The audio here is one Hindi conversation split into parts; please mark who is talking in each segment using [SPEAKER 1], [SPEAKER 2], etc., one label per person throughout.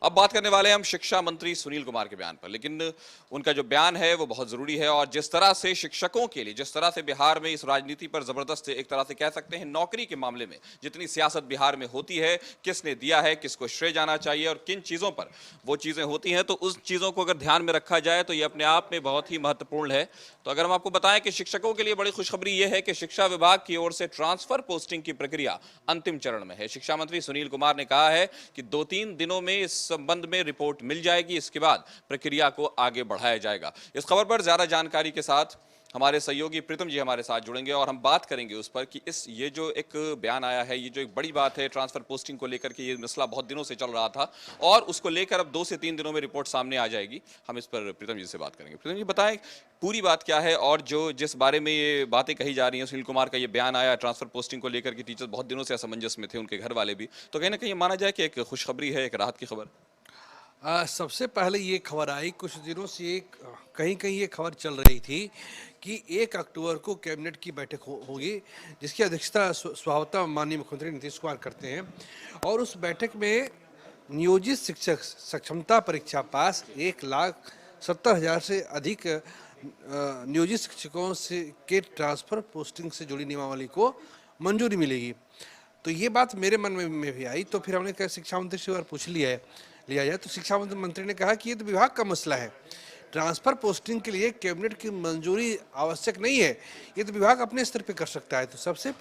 [SPEAKER 1] अब बात करने वाले हैं हम शिक्षा मंत्री सुनील कुमार के बयान पर, लेकिन उनका जो बयान है वो बहुत जरूरी है। और जिस तरह से शिक्षकों के लिए, जिस तरह से बिहार में इस राजनीति पर जबरदस्त एक तरह से कह सकते हैं नौकरी के मामले में जितनी सियासत बिहार में होती है, किसने दिया है, किसको श्रेय जाना चाहिए और किन चीजों पर वो चीजें होती हैं, तो उस चीजों को अगर ध्यान में रखा जाए तो ये अपने आप में बहुत ही महत्वपूर्ण है। तो अगर हम आपको बताएं कि शिक्षकों के लिए बड़ी खुशखबरी यह है कि शिक्षा विभाग की ओर से ट्रांसफर पोस्टिंग की प्रक्रिया अंतिम चरण में है। शिक्षा मंत्री सुनील कुमार ने कहा है कि 2-3 दिनों में इस संबंध में रिपोर्ट मिल जाएगी, इसके बाद प्रक्रिया को आगे बढ़ाया जाएगा। इस खबर पर ज्यादा जानकारी के साथ हमारे सहयोगी प्रीतम जी हमारे साथ जुड़ेंगे और हम बात करेंगे उस पर कि ये जो एक बयान आया है, ये जो एक बड़ी बात है ट्रांसफर पोस्टिंग को लेकर के, ये मसला बहुत दिनों से चल रहा था और उसको लेकर अब 2 से 3 दिनों में रिपोर्ट सामने आ जाएगी। हम इस पर प्रीतम जी से बात करेंगे। प्रीतम जी बताएं पूरी बात क्या है और जो जिस बारे में ये बातें कही जा रही हैं, सुनील कुमार का ये बयान आया ट्रांसफर पोस्टिंग को लेकर के, टीचर्स बहुत दिनों से असमंजस में थे, उनके घर वाले भी, तो कहीं ना कहीं माना जाए कि एक खुशखबरी है, एक राहत की खबर।
[SPEAKER 2] सबसे पहले ये खबर आई कुछ दिनों से, एक कहीं कहीं ये खबर चल रही थी कि 1 अक्टूबर को कैबिनेट की बैठक होगी, जिसकी अध्यक्षता स्वभावतः माननीय मुख्यमंत्री नीतीश कुमार करते हैं। और उस बैठक में नियोजित शिक्षक सक्षमता परीक्षा पास 1,70,000 से अधिक नियोजित शिक्षकों से के ट्रांसफर पोस्टिंग से जुड़ी नियमावली को मंजूरी मिलेगी। तो ये बात मेरे मन में भी आई, तो फिर हमने कहा शिक्षा मंत्री से और पूछ लिया जाए, तो शिक्षा मंत्री ने कहा कि ये तो विभाग का मसला है, ट्रांसफर पोस्टिंग के लिए कैबिनेट की मंजूरी आवश्यक नहीं है, ये तो विभाग अपने स्तर पे कर सकता है। तो सबसे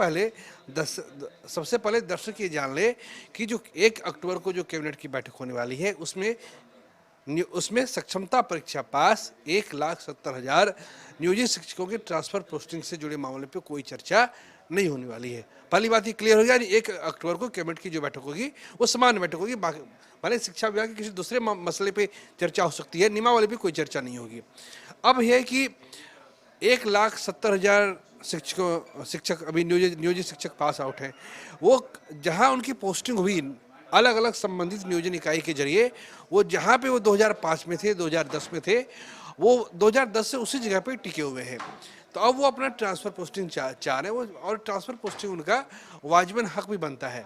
[SPEAKER 2] पहले दर्शक ये जान ले कि जो 1 अक्टूबर को जो कैबिनेट की बैठक होने वाली है उसमें सक्षमता परीक्षा पास 1,70,000 नियोजित शिक्षकों के ट्रांसफर पोस्टिंग से जुड़े मामले पे कोई चर्चा नहीं होने वाली है। पहली बात ये क्लियर हो गया, 1 अक्टूबर को कैबिनेट की जो बैठक होगी वो सामान्य बैठक होगी, भले शिक्षा विभाग के किसी दूसरे मसले पे चर्चा हो सकती है, नियमावली पे कोई चर्चा नहीं होगी। अब यह है कि 1,70,000 शिक्षक अभी नियोजित शिक्षक पास आउट हैं, वो जहाँ उनकी पोस्टिंग हुई अलग अलग संबंधित नियोजन इकाई के जरिए, वो जहाँ पे वो 2005 में थे, 2010 में थे, वो 2010 से उसी जगह पे टिके हुए हैं। तो अब वो अपना ट्रांसफर पोस्टिंग चाह रहे हैं वो, और ट्रांसफर पोस्टिंग उनका वाजिबन हक भी बनता है।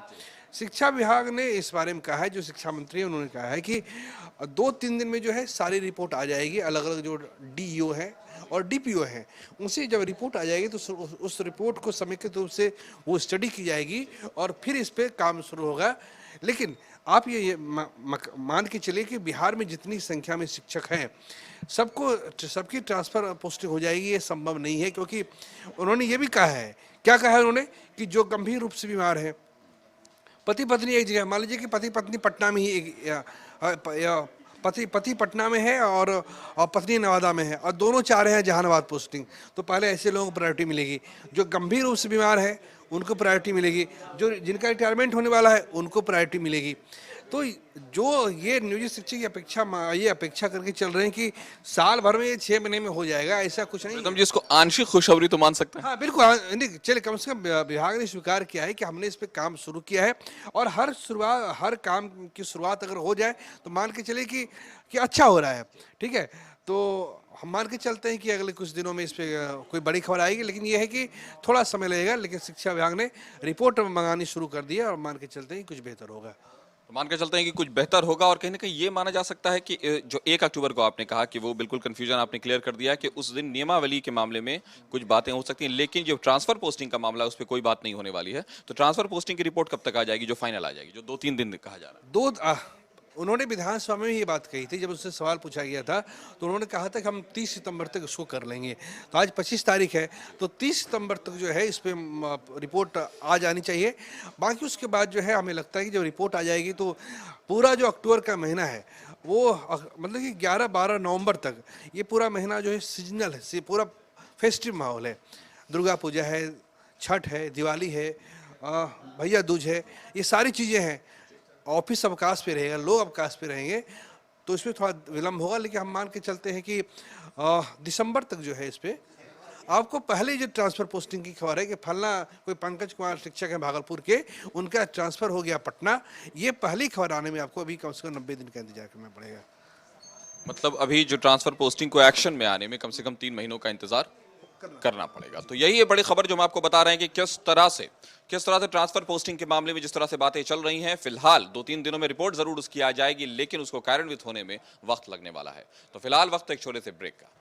[SPEAKER 2] शिक्षा विभाग ने इस बारे में कहा है, जो शिक्षा मंत्री है उन्होंने कहा है कि 2-3 दिन में जो है सारी रिपोर्ट आ जाएगी, अलग अलग जो डीईओ है और डीपीओ है उनसे जब रिपोर्ट आ जाएगी तो उस रिपोर्ट को समेकित रूप से वो स्टडी की जाएगी और फिर इस पर काम शुरू होगा। लेकिन आप ये मान के चलिए कि बिहार में जितनी संख्या में शिक्षक हैं सबकी ट्रांसफर पोस्टिंग हो जाएगी, ये संभव नहीं है। क्योंकि उन्होंने ये भी कहा है, क्या कहा है उन्होंने, कि जो गंभीर रूप से बीमार है, पति पत्नी एक जगह, मान लीजिए कि पति पत्नी पटना में ही पति पटना में है और पत्नी नवादा में है और दोनों चाह रहे हैं जहानाबाद पोस्टिंग, तो पहले ऐसे लोगों को प्रायोरिटी मिलेगी। जो गंभीर रूप से बीमार है उनको प्रायोरिटी मिलेगी, जो जिनका रिटायरमेंट होने वाला है उनको प्रायोरिटी मिलेगी। तो जो ये नियोजित शिक्षक ये अपेक्षा करके चल रहे हैं कि साल भर में, 6 महीने में हो जाएगा, ऐसा कुछ नहीं।
[SPEAKER 1] जी इसको आंशिक खुशखबरी तो मान सकते हैं।
[SPEAKER 2] हाँ बिल्कुल, चलिए कम से कम विभाग ने स्वीकार किया है कि हमने इस पे काम शुरू किया है और हर काम की शुरुआत अगर हो जाए तो मान के चले कि अच्छा हो रहा है, ठीक है। तो हम मान के चलते हैं कि अगले कुछ दिनों में इस पे कोई बड़ी खबर आएगी, लेकिन यह है कि थोड़ा समय लगेगा, लेकिन शिक्षा विभाग ने रिपोर्ट मंगानी शुरू कर दी है और मान के चलते हैं कुछ बेहतर होगा।
[SPEAKER 1] तो मान के चलते हैं कि कुछ बेहतर होगा और कहीं ना कहीं ये माना जा सकता है कि जो 1 अक्टूबर को आपने कहा कि वो बिल्कुल कंफ्यूजन आपने क्लियर कर दिया कि उस दिन नियमावली के मामले में कुछ बातें हो सकती हैं, लेकिन जो ट्रांसफर पोस्टिंग का मामला है उस पर कोई बात नहीं होने वाली है। तो ट्रांसफर पोस्टिंग की रिपोर्ट कब तक आ जाएगी, जो फाइनल आ जाएगी, जो 2-3 दिन कहा जा रहा है?
[SPEAKER 2] उन्होंने विधानसभा में ये बात कही थी, जब उससे सवाल पूछा गया था तो उन्होंने कहा था कि हम 30 सितंबर तक इसको कर लेंगे। तो आज 25 तारीख है, तो 30 सितंबर तक जो है इस पर रिपोर्ट आ जानी चाहिए। बाकी उसके बाद जो है हमें लगता है कि जब रिपोर्ट आ जाएगी तो पूरा जो अक्टूबर का महीना है वो मतलब कि 11-12 नवंबर तक ये पूरा महीना जो है सीजनल है, पूरा फेस्टिव माहौल है। दुर्गा पूजा है, छठ है, दिवाली है, भैया दूज है, ये सारी चीज़ें हैं। ऑफिस अवकाश पे रहेगा, लोग अवकाश पे रहेंगे, तो इसमें थोड़ा विलम्ब होगा। लेकिन हम मान के चलते हैं कि दिसंबर तक जो है इस पर आपको पहले जो ट्रांसफर पोस्टिंग की खबर है कि फलना कोई पंकज कुमार शिक्षक है भागलपुर के, उनका ट्रांसफर हो गया पटना, ये पहली खबर आने में आपको अभी कम से कम 90 दिन का इंतजार करना पड़ेगा।
[SPEAKER 1] मतलब अभी जो ट्रांसफर पोस्टिंग को एक्शन में आने में कम से कम 3 महीनों का इंतजार करना पड़ेगा। तो यही है बड़ी खबर जो हम आपको बता रहे हैं कि किस तरह से ट्रांसफर पोस्टिंग के मामले में जिस तरह से बातें चल रही हैं। फिलहाल 2-3 दिनों में रिपोर्ट जरूर उसकी आ जाएगी, लेकिन उसको कार्यान्वित होने में वक्त लगने वाला है। तो फिलहाल वक्त एक छोटे से ब्रेक का।